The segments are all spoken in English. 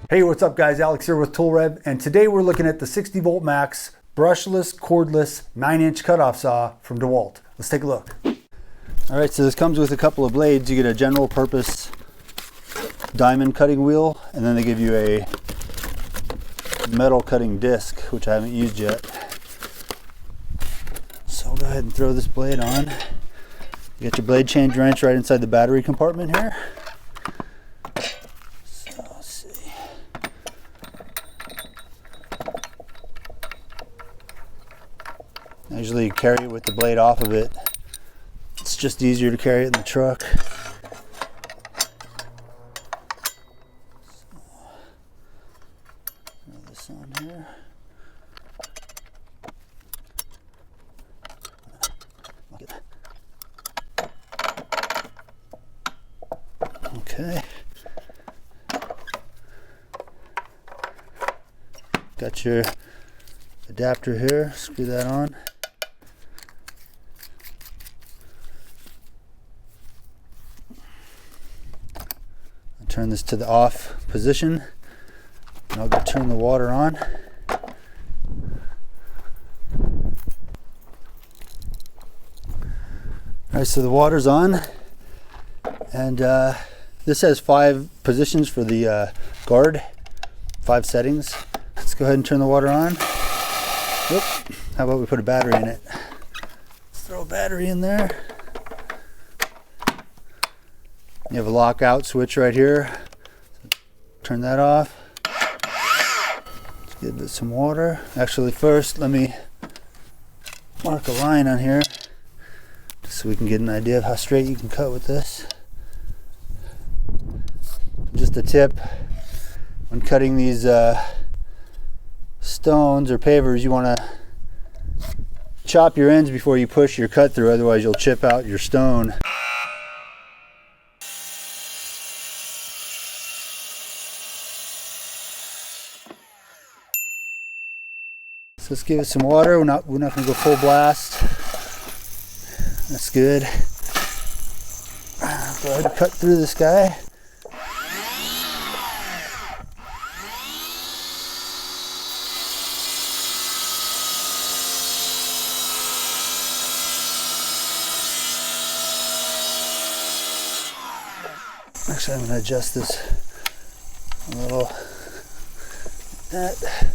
Hey, what's up guys? Alex here with ToolRev, and today we're looking at the 60 volt max brushless cordless 9-inch cutoff saw from DEWALT. Let's take a look. All right, so this comes with a couple of blades. You get a general purpose diamond cutting wheel, and then they give you a metal cutting disc, which I haven't used yet. So I'll go ahead and throw this blade on. You got your blade change wrench right inside the battery compartment here. So let's see. I usually carry it with the blade off of it. It's just easier to carry it in the truck. Throw this on here. Okay. Got your adapter here. Screw that on. Turn this to the off position, and I'll go turn the water on. Alright, so the water's on, and this has 5 positions for the guard, 5 settings. Let's go ahead and turn the water on. Whoop. How about we put a battery in it? Let's throw a battery in there. You have a lockout switch right here. Turn that off. Let's give it some water. Actually, first let me mark a line on here just so we can get an idea of how straight you can cut with this. Just a tip, when cutting these stones or pavers, you want to chop your ends before you push your cut through, otherwise you'll chip out your stone. So let's give it some water. We're not going to go full blast. That's good. Go ahead and cut through this guy. Actually, I'm going to adjust this a little. That.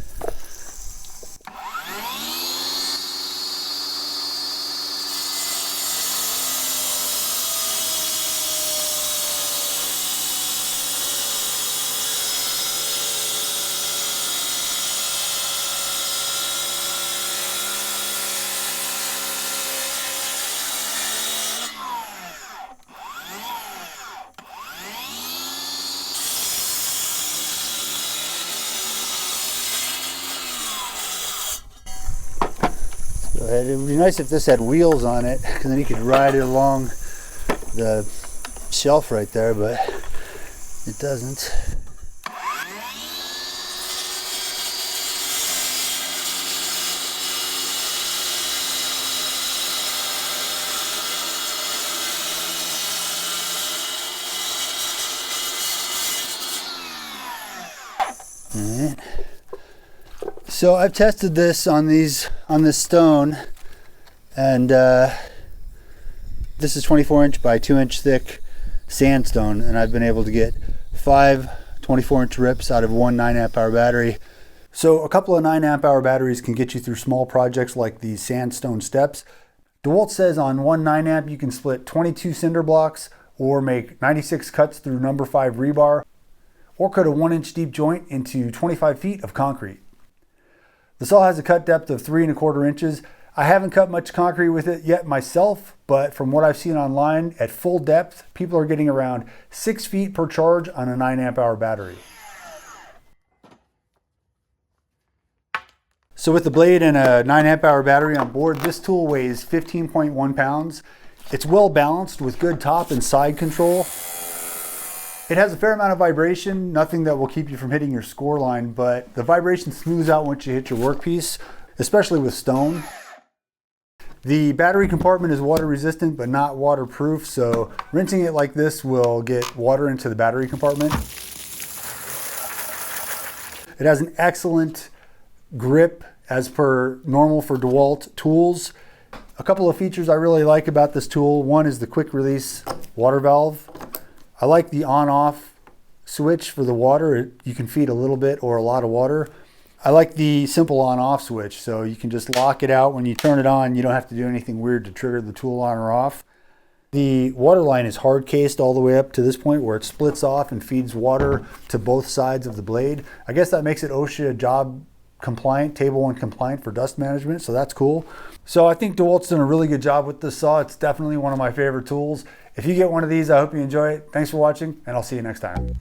It would be nice if this had wheels on it, because then you could ride it along the shelf right there, but it doesn't. All right. So I've tested this on this stone, and this is 24-inch by 2-inch thick sandstone, and I've been able to get 5 24-inch rips out of one 9-amp-hour battery. So a couple of 9-amp-hour batteries can get you through small projects like these sandstone steps. DEWALT says on one 9-amp you can split 22 cinder blocks, or make 96 cuts through number 5 rebar, or cut a 1-inch deep joint into 25 feet of concrete. The saw has a cut depth of 3 1/4 inches. I haven't cut much concrete with it yet myself, but from what I've seen online, at full depth, people are getting around 6 feet per charge on a 9-amp-hour battery. So with the blade and a 9-amp-hour battery on board, this tool weighs 15.1 pounds. It's well balanced with good top and side control. It has a fair amount of vibration, nothing that will keep you from hitting your score line, but the vibration smooths out once you hit your workpiece, especially with stone. The battery compartment is water resistant but not waterproof, so rinsing it like this will get water into the battery compartment. It has an excellent grip as per normal for DEWALT tools. A couple of features I really like about this tool. One is the quick release water valve. I like the on-off switch for the water. You can feed a little bit or a lot of water. I like the simple on-off switch, so you can just lock it out. When you turn it on, you don't have to do anything weird to trigger the tool on or off. The water line is hard cased all the way up to this point where it splits off and feeds water to both sides of the blade. I guess that makes it OSHA job compliant, Table 1 compliant for dust management, so that's cool. So I think DEWALT's done a really good job with this saw. It's definitely one of my favorite tools. If you get one of these, I hope you enjoy it. Thanks for watching, and I'll see you next time.